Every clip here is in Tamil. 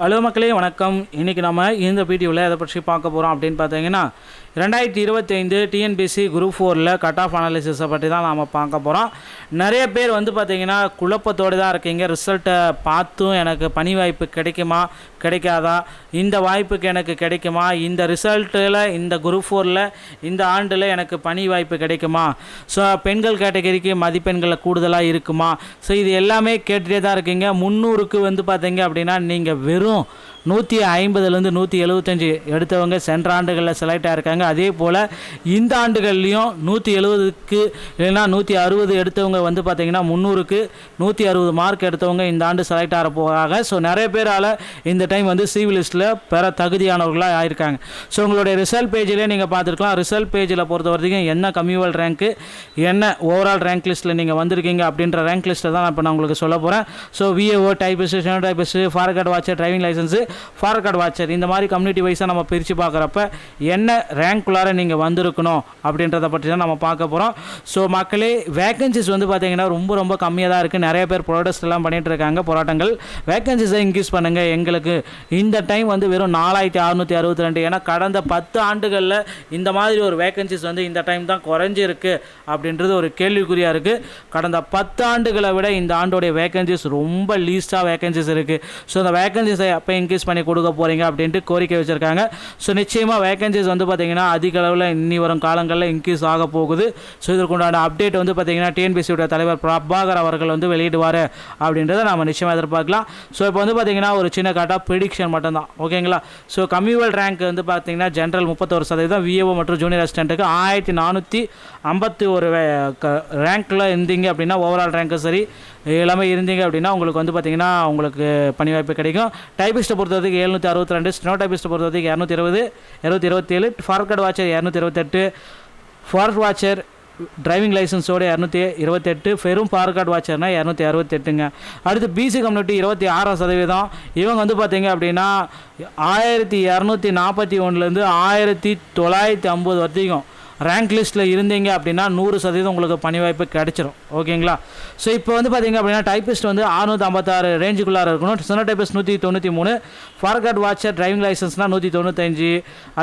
ஹலோ மக்களே வணக்கம். இன்றைக்கி நம்ம இந்த வீடியோவில் எதை பற்றி பார்க்க போகிறோம் அப்படின்னு பார்த்தீங்கன்னா 2025 டிஎன்பிஎஸ்சி குரூப் 4ல் கட் ஆஃப் அனாலிசிஸை பற்றி தான் நாம் பார்க்க போகிறோம். நிறைய பேர் பார்த்தீங்கன்னா குழப்பத்தோடு தான் இருக்கீங்க. ரிசல்ட்டை பார்த்தும் எனக்கு பணி வாய்ப்பு கிடைக்குமா கிடைக்காதா, இந்த வாய்ப்புக்கு எனக்கு கிடைக்குமா, இந்த ரிசல்ட்டில் இந்த குரூப் 4ல் இந்த ஆண்டில் எனக்கு பணி வாய்ப்பு கிடைக்குமா, ஸோ பெண்கள் கேட்டகரிக்கு மதிப்பெண்கள் கூடுதலாக இருக்குமா, ஸோ இது எல்லாமே கேட்டுகிட்டே தான் இருக்கீங்க. 300க்கு பார்த்தீங்க அப்படின்னா நீங்கள் வெறும் 150லேருந்து 175 எடுத்தவங்க சென்ற ஆண்டுகளில் செலக்ட் ஆகிருக்காங்க. அதே போல் இந்த ஆண்டுகள்லேயும் 170க்கு இல்லைன்னா 160 எடுத்தவங்க பார்த்திங்கன்னா 300க்கு 160 மார்க் எடுத்தவங்க இந்த ஆண்டு செலக்ட் ஆக போகிறாங்க. ஸோ நிறைய பேரால் இந்த டைம் சிவி லிஸ்ட்டில் பெற தகுதியானவர்களாக ஆயிருக்காங்க. ஸோ உங்களுடைய ரிசல்ட் பேஜிலே நீங்கள் பார்த்துருக்கலாம். ரிசல்ட் பேஜில் பொறுத்த வரைக்கும் என்ன கம்யூவல் ரேங்க்கு, என்ன ஓவரால் ரேங்க் லிஸ்ட்டில் நீங்கள் வந்திருக்கீங்க அப்படின்ற ரேங்க் லிஸ்ட்டை தான் இப்போ நான் உங்களுக்கு சொல்ல போகிறேன். So VAO, typist, steno typist, forest guard watcher, driving licence, forest guard watcher, இந்த மாதிரி கம்யூனிட்டி வைஸாக நம்ம பிரித்து பார்க்குறப்ப என்ன ரேங்க்குள்ளார நீங்கள் வந்திருக்கணும் அப்படின்றத பற்றி தான் நம்ம பார்க்க போகிறோம். ஸோ மக்களே, வேகன்சிஸ் பார்த்தீங்கன்னா ரொம்ப கம்மியாக தான் இருக்குது. நிறைய பேர் ப்ரொடெஸ்ட் எல்லாம் பண்ணிகிட்டு இருக்காங்க, போராட்டங்கள். வேகன்சிஸை இன்க்ரீஸ் பண்ணுங்கள். எங்களுக்கு இந்த டைம் வெறும் 4662. ஏன்னா கடந்த 10 ஆண்டுகளில் இந்த மாதிரி ஒரு வேகன்சிஸ் இந்த டைம் தான் குறைஞ்சிருக்கு அப்படின்றது ஒரு கேள்விக்குறியாக இருக்குது. கடந்த 10 ஆண்டுகளை விட இந்த ஆண்டோடைய வேகன்சிஸ் ரொம்ப லீஸ்டாக வேகன்சிஸ் இருக்குது. ஸோ அந்த வேகன்சிஸை அப்போ இன்க்ரீஸ் பண்ணி கொடுக்க போகிறீங்க அப்படின்ட்டு கோரிக்கை வச்சுருக்காங்க. ஸோ நிச்சயமாக வேகன்சிஸ் பார்த்தீங்கன்னா அதிக அளவில் இன்னி வரும் காலங்களில் இன்க்ரீஸ் ஆக போகுது. ஸோ இதற்குண்டான அப்டேட் பார்த்தீங்கன்னா டிஎன்பிஎஸ்சியோட தலைவர் பிரபாகர் அவர்கள் வெளியிடுவார் அப்படின்றத நம்ம நிச்சயமாக எதிர்பார்க்கலாம். ஸோ இப்போ பார்த்தீங்கன்னா ஒரு சின்ன காட்டாக ப்ரிடிக்ஷன் மட்டும்தான், ஓகேங்களா. ஸோ கம்யூவல் ரேங்க் பார்த்தீங்கன்னா ஜென்ரல் 31%, விஏஓ மற்றும் ஜூனியர் அசிஸ்டண்ட்டுக்கு 1451 ரேங்க்கில் இருந்தீங்க அப்படின்னா, ஓவரால் ரேங்க்கு சரி எல்லாமே இருந்தீங்க அப்படின்னா உங்களுக்கு பார்த்தீங்கன்னா உங்களுக்கு பணி வாய்ப்பு கிடைக்கும். டைபிஸ்ட்டை பொறுத்தவரைக்கும் 762, ஸ்டெனோ டைபிஸ்ட்டை பொறுத்தவரைக்கும் 220, 227, ஃபார்கார்ட் வாட்சர் 228, ஃபார்வர்ட் வாட்சர் டிரைவிங் லைசன்ஸோடு 228, வெறும் ஃபார்கார்ட் வாட்சர்னா 268ங்க. அடுத்து பிசி கம்யூனிட்டி 26%. இவங்க பார்த்தீங்க அப்படின்னா 1241லேருந்து 1950 வரைக்கும் ரேங்க் லிஸ்ட்டில் இருந்தீங்க அப்படின்னா 100% உங்களுக்கு பணி வாய்ப்பு கிடைச்சிரும், ஓகேங்களா. ஸோ இப்போ பார்த்தீங்க அப்படின்னா டைபிஸ்ட் 656 ரேஞ்சுக்குள்ளார இருக்கணும். ஸ்டெனோ டைபிஸ்ட் 193, ஃபார்கார்ட் வாட்சர் டிரைவிங் லைசன்ஸ்னால் 195,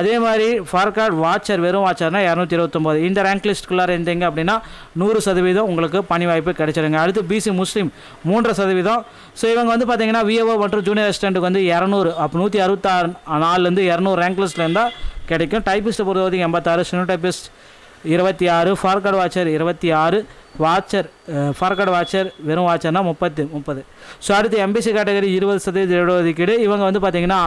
அதே மாதிரி ஃபார்கார்ட் வாட்சர் வெறும் வாட்சர்னா 229. இந்த ரேங்க் லிஸ்ட்டுக்குள்ளார இருந்தீங்க அப்படின்னா 100% உங்களுக்கு பணி வாய்ப்பு கிடைச்சிருங்க. அடுத்து பிசி முஸ்லீம் 3%. ஸோ இவங்க பார்த்தீங்கன்னா விஏஓ மற்றும் ஜூனியர் அசிஸ்டண்ட்டுக்கு 200, அப்போ 164லேருந்து 200 ரேங்க் லிஸ்ட்டில் இருந்தால் கிடைக்கும். டைபிஸ்ட்டை பொறுத்த வரைக்கும் 86, steno typist 26, forest guard watcher 26, watcher forest guard watcher வெறும் வாட்சர்னா 30. ஸோ அடுத்து எம்பிசி கேட்டகரி 20% இடஒதுக்கீடு. இவங்க பார்த்தீங்கன்னா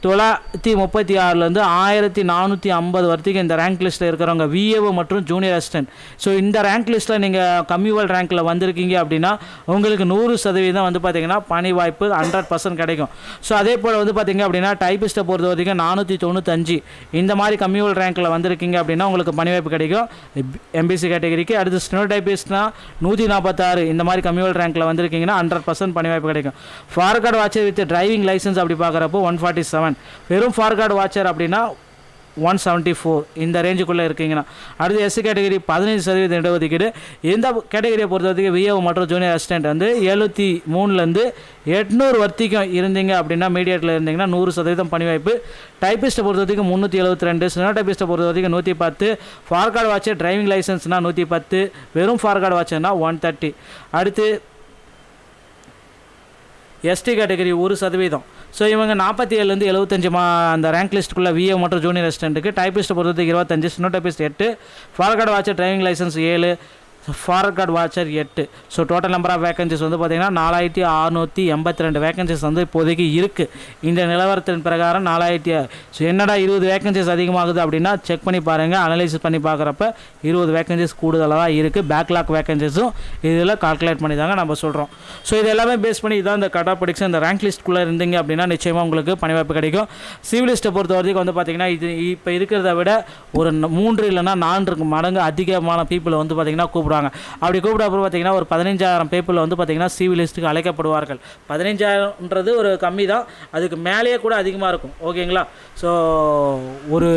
936லேருந்து 1450 வரைக்கும் இந்த ரேங்க் லிஸ்ட்டில் இருக்கிறவங்க விஏஓ மற்றும் ஜூனியர் அசிஸ்டன்ட். ஸோ இந்த ரேங்க் லிஸ்ட்டில் நீங்கள் கம்யூவல் ரேங்க்கில் வந்திருக்கீங்க அப்படின்னா உங்களுக்கு 100% பார்த்தீங்கன்னா பணி வாய்ப்பு 100% கிடைக்கும். ஸோ அதே போல் பார்த்தீங்க அப்படின்னா டைபிஸ்ட்டை பொறுத்த வரைக்கும் 495 இந்த மாதிரி கம்யூவல் ரேங்க்கில் வந்திருக்கீங்க அப்படின்னா உங்களுக்கு பணி வாய்ப்பு கிடைக்கும் எம்பிசி கேட்டகரிக்கு. அடுத்து ஸ்டெனோ டைபிஸ்ட்னா 146 இந்த மாதிரி கம்யூவல் ரேங்க்கில் வந்திருக்கீங்கன்னா 100% பணி வாய்ப்பு கிடைக்கும். ஃபார்கார்ட் வாட்சர் வித் டிரைவிங் லைசன்ஸ் அப்படி பார்க்குறப்போ 147, வெறும் ஃபார்கார்ட் வாட்சர் அப்படின்னா 174 இந்த ரேஞ்சுக்குள்ளே இருக்கீங்கன்னா. அடுத்து எஸ்சி கேட்டகரி 15% இடஒதுக்கீடு. இந்த கேட்டகரியை பொறுத்த வரைக்கும் விஏஓ மற்றும் ஜூனியர் அசிஸ்டன்ட் 73லேருந்து 800 வரைக்கும் இருந்தீங்க அப்படின்னா மீடியேட்டில் இருந்தீங்கன்னா 100% பணி வாய்ப்பு. டைபிஸ்ட்டை பொறுத்த வரைக்கும் 372, ஸ்டெனோ டைபிஸ்ட்டை பொறுத்த வரைக்கும் 110, ஃபார்கார்ட் வாட்சர் டிரைவிங் லைசன்ஸ்னால் 110, வெறும் ஃபார்கார்ட் வாட்சர்னா 130. அடுத்து எஸ்டி கேட்டகரி 1%. ஸோ இவங்க 47லேருந்து 75 அந்த ரேங்க் லிஸ்ட்டுக்குள்ளே விஏ மற்றும் ஜூனியர் அசிஸ்டண்ட்டுக்கு. டைபிஸ்ட்டை பொறுத்தவரைக்கும் 25, steno typist 8, forest guard watcher driving licence 7, forest guard watcher 8. So total number of vacancies பார்த்தீங்கன்னா 4682 வேகன்சிஸ் இப்போதைக்கு இருக்குது. இந்த நிலவரத்தின் பிரகாரம் 4000. ஸோ என்னடா 20 வேகன்சிஸ் அதிகமாகுது அப்படின்னா செக் பண்ணி பாருங்கள். அனலைசிஸ் பண்ணி பார்க்குறப்ப 20 வேகன்சிஸ் கூடுதலாக தான் இருக்குது. பேக்லாக் வேகன்சிஸும் இதில் கால்குலேட் பண்ணி தாங்க நம்ம சொல்கிறோம். ஸோ இது எல்லாமே பேஸ் பண்ணி இதான் இந்த கட் ஆஃப் ப்ரெடிக்ஷன். இந்த ரேங்க் லிஸ்ட்டுக்குள்ளே இருந்தீங்க அப்படின்னா நிச்சயமாக உங்களுக்கு பணி வாய்ப்பு கிடைக்கும். சிவில் லிஸ்ட்டை பொறுத்த வரைக்கும் பார்த்தீங்கன்னா இது இப்போ இருக்கிறத விட ஒரு 3 இல்லைன்னா 4 மடங்கு அதிகமான பீப்புளை பார்த்தீங்கன்னா கூப்பிடுவாங்க. அப்படி கூப்பிட அப்புறம் பார்த்தீங்கன்னா ஒரு 15000 பேப்பிள் பார்த்தீங்கன்னா சிவி லிஸ்ட்டுக்கு அழைக்கப்படுவார்கள். 15000ன்றது ஒரு கம்மி தான், அதுக்கு மேலேயே கூட அதிகமாக இருக்கும், ஓகேங்களா. ஸோ ஒரு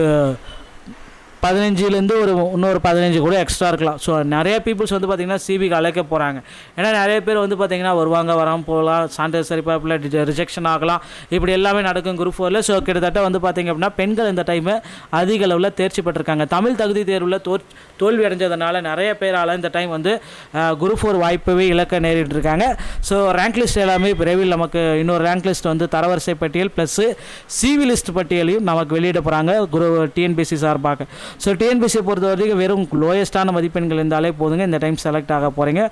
15லேருந்து இன்னொரு 15 கூட எக்ஸ்ட்ரா இருக்கலாம். ஸோ நிறைய பீப்புள்ஸ் வந்து பார்த்திங்கன்னா சிவிக்கு அழைக்க போகிறாங்க. ஏன்னா நிறைய பேர் வந்து பார்த்திங்கன்னா வருவாங்க, வராமல் போகலாம், சான்றிதழ் சரிபார்ப்பில் ரிஜெக்ஷன் ஆகலாம், இப்படி எல்லாமே நடக்கும் குரூப் 4ல். ஸோ கிட்டத்தட்ட வந்து பார்த்திங்க அப்படின்னா பெண்கள் இந்த டைமு அதிக அளவில் தேர்ச்சி பெற்றிருக்காங்க. தமிழ் தகுதி தேர்வில் தோல்வி அடைஞ்சதுனால நிறைய பேரால் இந்த டைம் வந்து குரூப் 4 வாய்ப்பவே இழக்க நேரிட்டு இருக்காங்க. ஸோ ரேங்க் லிஸ்ட் எல்லாமே விரைவில் நமக்கு இன்னொரு ரேங்க் லிஸ்ட் வந்து தரவரிசை பட்டியல் ப்ளஸ் சிவி லிஸ்ட் பட்டியலையும் நமக்கு வெளியிட போகிறாங்க டிஎன்பிஎஸ்சி சார்பாக. ஸோ டிஎன்பிஎஸ்சியை பொறுத்த வரைக்கும் வெறும் லோயஸ்டான மதிப்பெண்கள் இருந்தாலே போதுங்க, இந்த டைம் செலக்ட் ஆக போகிறீங்க.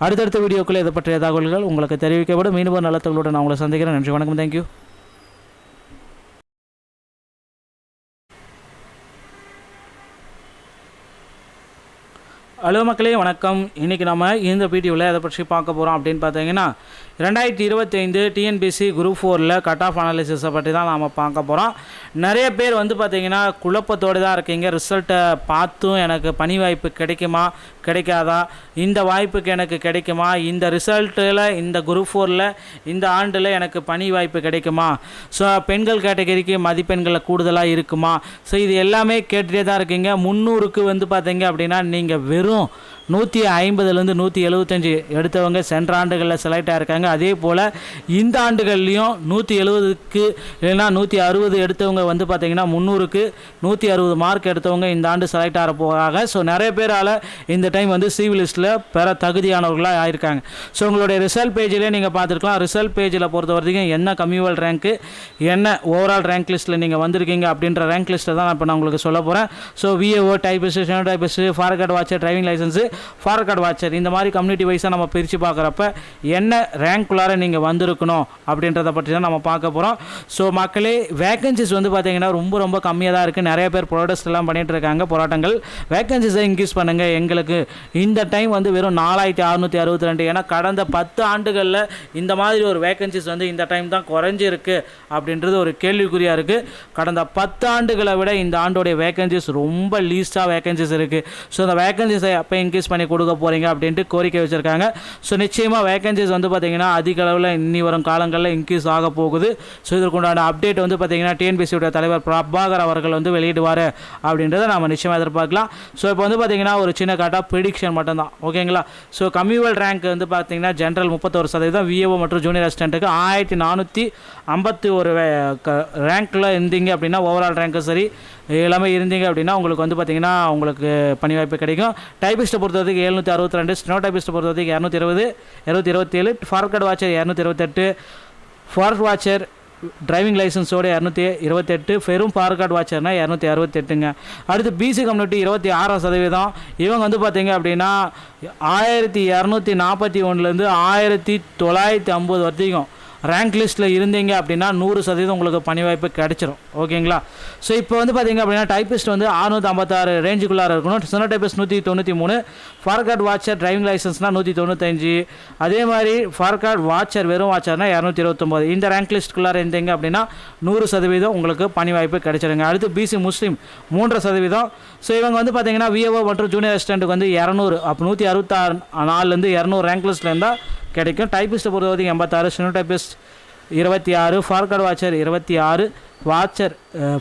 அடுத்தடுத்த வீடியோக்குள்ளே இதை பற்றிய தகவல்கள் உங்களுக்கு தெரிவிக்கப்படும். மீண்டும் நல்ல தகவலோடு நான் உங்களை சந்திக்கிறேன். நன்றி, வணக்கம், தேங்க்யூ. ஹலோ மக்களே, வணக்கம். இன்றைக்கி நம்ம இந்த வீடியோவில் எதை பற்றி பார்க்க போகிறோம் அப்படின்னு பார்த்தீங்கன்னா 2025 டிஎன்பிஎஸ்சி குரூப் 4ல் கட் ஆஃப் அனாலிசிஸை பற்றி தான் நாம் பார்க்க போகிறோம். நிறைய பேர் வந்து பார்த்திங்கன்னா குழப்பத்தோடு தான் இருக்கீங்க. ரிசல்ட்டை பார்த்தும் எனக்கு பணி வாய்ப்பு கிடைக்குமா கிடைக்காதா, இந்த வாய்ப்புக்கு எனக்கு கிடைக்குமா, இந்த ரிசல்ட்டில் இந்த குரூப் 4ல் இந்த ஆண்டில் எனக்கு பணி வாய்ப்பு கிடைக்குமா, ஸோ பெண்கள் கேட்டகரிக்கு மதிப்பெண்களில் கூடுதலாக இருக்குமா, ஸோ இது எல்லாமே கேட்டுகிட்டே தான் இருக்கீங்க. 300க்கு வந்து பார்த்தீங்க அப்படின்னா நீங்கள் வெறும் 150லேருந்து 175 எடுத்தவங்க சென்ற ஆண்டுகளில் செலக்ட் ஆகிருக்காங்க. அதே போல் இந்த ஆண்டுகள்லேயும் 170க்கு இல்லைன்னா 160 எடுத்தவங்க வந்து பார்த்திங்கன்னா 300க்கு 160 மார்க் எடுத்தவங்க இந்த ஆண்டு செலக்ட் ஆக போகிறாங்க. ஸோ நிறைய பேரால் இந்த டைம் வந்து சிவி லிஸ்ட்டில் பெற தகுதியானவர்களாக ஆயிருக்காங்க. ஸோ உங்களுடைய ரிசல்ட் பேஜிலே நீங்கள் பார்த்துருக்கலாம். ரிசல்ட் பேஜில் பொறுத்த வரைக்கும் என்ன கம்யூவல் ரேங்க்கு, என்ன ஓவரால் ரேங்க் லிஸ்ட்டில் நீங்கள் வந்திருக்கீங்க அப்படின்ற ரேங்க் லிஸ்ட்டை தான் இப்போ நான் உங்களுக்கு சொல்ல போகிறேன். So VAO, typist, steno typist, forward watcher, driving licence, forward watcher, இந்த மாதிரி கம்யூனிட்டி வைஸாக நம்ம பிரித்து பார்க்குறப்ப என்ன ரேங்க்குள்ளார நீங்கள் வந்திருக்கணும் அப்படின்றத பற்றி தான் நம்ம பார்க்க போகிறோம். ஸோ மக்களே, வேகன்சிஸ் வந்து பார்த்திங்கன்னா ரொம்ப கம்மியாக தான் இருக்குது. நிறைய பேர் ப்ரொடெஸ்ட் எல்லாம் பண்ணிகிட்டு இருக்காங்க, போராட்டங்கள். வேகன்சிஸை இன்க்ரீஸ் பண்ணுங்கள். எங்களுக்கு இந்த டைம் வந்து வெறும் 4662. ஏன்னா கடந்த 10 ஆண்டுகளில் இந்த மாதிரி ஒரு வேகன்சிஸ் வந்து இந்த டைம் தான் குறைஞ்சிருக்கு அப்படின்றது ஒரு கேள்விக்குறியாக இருக்குது. கடந்த 10 ஆண்டுகளை விட இந்த ஆண்டோடைய வேகன்சிஸ் ரொம்ப லீஸ்ட்டாக வேகன்சிஸ் இருக்குது. ஸோ அந்த வேகன்சிஸை அப்போ இன்க்ரீஸ் பண்ணி கொடுக்க போகிறீங்க அப்படின்ட்டு கோரிக்கை வச்சுருக்காங்க. ஸோ நிச்சயமாக வேகன்சிஸ் வந்து பார்த்திங்கன்னா அதிக அளவில் இன்னி வரும் காலங்களில் இன்க்ரீஸ் ஆக போகுது. ஸோ இதற்குண்டான அப்டேட் வந்து பார்த்திங்கன்னா டிஎன்பிஎஸ்சியோட தலைவர் பிரபாகர் அவர்கள் வந்து வெளியிடுவார் அப்படின்றத நம்ம நிச்சயமாக எதிர்பார்க்கலாம். ஸோ இப்போ வந்து பார்த்திங்கன்னா ஒரு சின்ன காட்டாக ப்ரிடிக்ஷன் மட்டும்தான், ஓகேங்களா. ஸோ கம்யூவல் ரேங்க் வந்து பார்த்திங்கன்னா ஜென்ரல் 31%, விஏஓ மற்றும் ஜூனியர் அசிஸ்டண்ட்டுக்கு 1451 ரேங்க்கில் இருந்தீங்க அப்படின்னா, ஓவரால் ரேங்க்கு சரி எல்லாமே இருந்தீங்க அப்படின்னா உங்களுக்கு வந்து பார்த்திங்கன்னா உங்களுக்கு பணி வாய்ப்பு கிடைக்கும். டைபிஸ்ட்டை பொறுத்தவரைக்கும் 762, ஸ்டெனோ டைபிஸ்ட்டை பொறுத்தவரைக்கும் 220, 227, forward watcher 228, forward watcher driving லைசன்ஸோடு 228, வெறும் ஃபார்வர்ட் வாட்சர்னா 268ங்க. அடுத்து பிசி கம்யூனிட்டி 26%. இவங்க வந்து பார்த்திங்க அப்படின்னா 1241லேருந்து 1950 வரைக்கும் ரேங்க் லிஸ்ட்டில் இருந்தீங்க அப்படின்னா 100% உங்களுக்கு பணி வாய்ப்பு கிடைச்சிரும், ஓகேங்களா. ஸோ இப்போ வந்து பார்த்திங்க அப்படின்னா டைபிஸ்ட் வந்து 656 ரேஞ்சுக்குள்ளார இருக்கணும். Steno typist 193, forward watcher driving லைசன்ஸ்னால் 195, அதே மாதிரி ஃபார்வர்ட் வாட்சர் வெறும் வாட்சர்னா 229. இந்த ரேங்க் லிஸ்ட்டுக்குள்ளார இருந்தீங்க அப்படின்னா 100% உங்களுக்கு பணி வாய்ப்பு கிடைச்சிருங்க. அடுத்து பிசி முஸ்லீம் 3%. ஸோ இவங்க வந்து பார்த்திங்கன்னா விஏஓ மற்றும் ஜூனியர் அசிஸ்டண்ட்டுக்கு வந்து 200, அப்போ 164லேருந்து 200 ரேங்க் லிஸ்ட்டில் இருந்தால் கிடைக்கும். டைபிஸ்ட்டை பொறுத்த வரைக்கும் 86, steno typist 26, forward watcher 26, watcher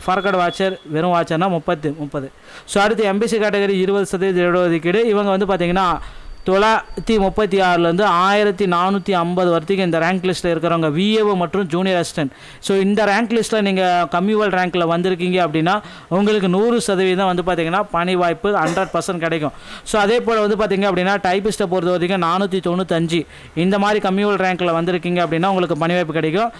forward watcher வெறும் வாட்சர்னா 30. ஸோ அடுத்து எம்பிசி கேட்டகரி 20% இடஒதுக்கீடு. இவங்க வந்து பார்த்திங்கன்னா 936லேருந்து 1450 வரைக்கும் இந்த ரேங்க் லிஸ்ட்டில் இருக்கிறவங்க விஏஓ மற்றும் ஜூனியர் அசிஸ்டன்ட். ஸோ இந்த ரேங்க் லிஸ்ட்டில் நீங்கள் கம்யூவல் ரேங்க்கில் வந்திருக்கீங்க அப்படின்னா உங்களுக்கு 100% வந்து பார்த்திங்கன்னா பணி வாய்ப்பு 100% கிடைக்கும். ஸோ அதே போல் வந்து பார்த்திங்க அப்படின்னா டைபிஸ்ட்டை பொறுத்த வரைக்கும் 495 இந்த மாதிரி கம்யூவல் ரேங்க்கில் வந்திருக்கீங்க அப்படின்னா உங்களுக்கு பணி வாய்ப்பு கிடைக்கும்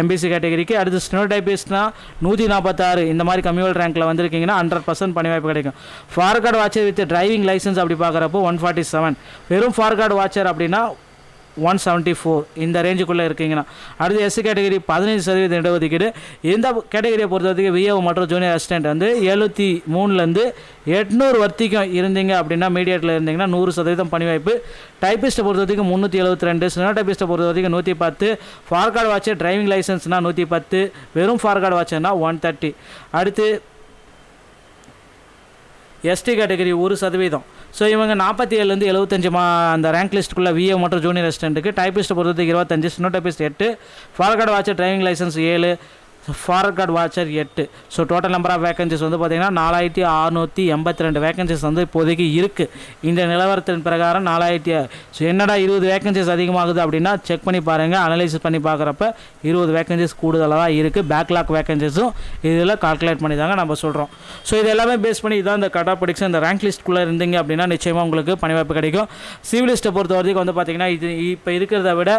எம்பிசி கேட்டகரிக்கு. அடுத்து ஸ்டெனோ டைபிஸ்ட்னா 146 இந்த மாதிரி கம்யூவல் ரேங்க்கில் வந்திருக்கீங்கன்னா 100% பணி வாய்ப்பு கிடைக்கும். Forward watcher with driving licence அப்படி பார்க்குறப்போ 147, வெறும் ஃபார்வர்ட் வாட்சர் அப்படின்னா 174 இந்த ரேஞ்சுக்குள்ளே இருக்கீங்கன்னா. அடுத்து எஸ்சி கேட்டகரி 15% இடஒதுக்கீடு. இந்த கேட்டகரியை பொறுத்த வரைக்கும் விஏஓ மற்றும் ஜூனியர் அசிஸ்டன்ட் வந்து 73லேருந்து 800 வரைக்கும் இருந்தீங்க அப்படின்னா மீடியேட்டில் இருந்தீங்கன்னா 100% பணி வாய்ப்பு. டைபிஸ்ட்டை பொறுத்த வரைக்கும் 372, ஸ்டெனோ டைபிஸ்ட்டை பொறுத்த வரைக்கும் 110, ஃபார்வர்ட் வாட்சர் டிரைவிங் லைசன்ஸ்னால் 110, வெறும் ஃபார்வர்ட் வாட்சர்னா 130. அடுத்து எஸ்டி கேட்டகரி 1%. ஸோ இவங்க 47லேருந்து 75 அந்த ரேங்க் லிஸ்ட்டுக்குள்ளே விஏ மற்றும் ஜூனியர் அசிஸ்டண்ட்டுக்கு. டைபிஸ்ட்டை பொறுத்தவரைக்கும் 25, steno typist 8, forward watcher driving licence 7, forward guard watcher 8. So total number of vacancies வந்து பார்த்திங்கன்னா 4682 வேகன்சிஸ் வந்து இப்போதைக்கு இருக்குது. இந்த நிலவரத்தின் பிரகாரம் ஸோ என்னடா 20 வேகன்சிஸ் அதிகமாகுது அப்படின்னா செக் பண்ணி பாருங்கள். அனலைசிஸ் பண்ணி பார்க்குறப்ப 20 வேகன்சிஸ் கூடுதலாக தான் இருக்குது. பேக்லாக் வேகன்சிஸும் இதில் கால்குலேட் பண்ணி தாங்க நம்ம சொல்கிறோம். ஸோ இது எல்லாமே பேஸ் பண்ணி இதான் இந்த கட் ஆஃப் ப்ரெடிக்ஷன். இந்த ரேங்க் லிஸ்ட்குள்ளே இருந்தீங்க அப்படின்னா நிச்சயமாக உங்களுக்கு பணி வாய்ப்பு கிடைக்கும். சிவில் லிஸ்ட்டை பொறுத்த வரைக்கும் வந்து பார்த்திங்கன்னா இது இப்போ இருக்கிறத விட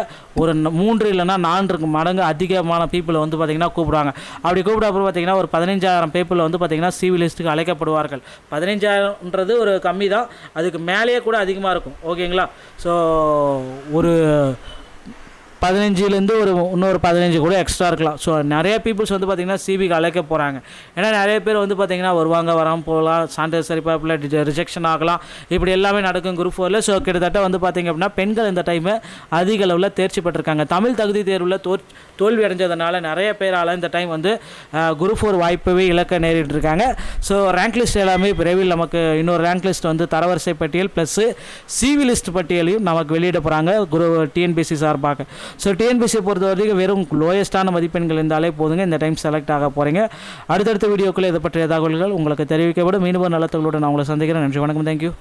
ஒரு 3 இல்லைனா 4 மடங்கு அதிகமான பீப்புளை வந்து பார்த்திங்கன்னா கூப்பிடுவாங்க. அப்படி கூப்பிட அப்புறம் பார்த்தீங்கன்னா ஒரு 15,000 பீப்புள் வந்து பார்த்திங்கன்னா சிவில் லிஸ்ட்டுக்கு அழைக்கப்படுவார்கள். 15,000ன்றது ஒரு கம்மி தான், அதுக்கு மேலேயே கூட அதிகமாக இருக்கும். ஓகேங்களா? ஸோ ஒரு 15லேருந்து இன்னொரு 15 கூட எக்ஸ்ட்ரா இருக்கலாம். ஸோ நிறைய பீப்புள்ஸ் வந்து பார்த்திங்கன்னா சிபிக்கு அழைக்க போகிறாங்க. ஏன்னா நிறைய பேர் வந்து பார்த்திங்கன்னா வருவாங்க, வராமல் போகலாம், சான்றிதழ் சரிபார்ப்பில் ரிஜெக்ஷன் ஆகலாம், இப்படி எல்லாமே நடக்கும் குரூப் 4ல். ஸோ கிட்டத்தட்ட வந்து பார்த்திங்க அப்படின்னா பெண்கள் இந்த டைமு அதிக அளவில் தேர்ச்சி பெற்றிருக்காங்க. தமிழ் தகுதி தேர்வில் தோல்வி அடைஞ்சதுனால நிறைய பேரால் இந்த டைம் வந்து குரூப் 4 வாய்ப்பவே இழக்க நேரிட்டு இருக்காங்க. ஸோ ரேங்க் லிஸ்ட் எல்லாமே விரைவில் நமக்கு இன்னொரு ரேங்க் லிஸ்ட் வந்து தரவரிசை பட்டியல் ப்ளஸ் சிவி லிஸ்ட் பட்டியலையும் நமக்கு வெளியிட போகிறாங்க டிஎன்பிசி சார்பாக. ஸோ டிஎன்பிசியை பொறுத்த வரைக்கும் வெறும் லோயஸ்ட்டான மதிப்பெண்கள் இருந்தாலே போதுங்க, இந்த டைம் செலக்ட் ஆக போகிறீங்க. அடுத்தடுத்த வீடியோக்களில் இதை பற்றிய தகவல்கள் உங்களுக்கு தெரிவிக்கப்படும். மீண்டும் நல்ல தகவலோடு நான் உங்களை சந்திக்கிறேன். நன்றி, வணக்கம், தேங்க்யூ.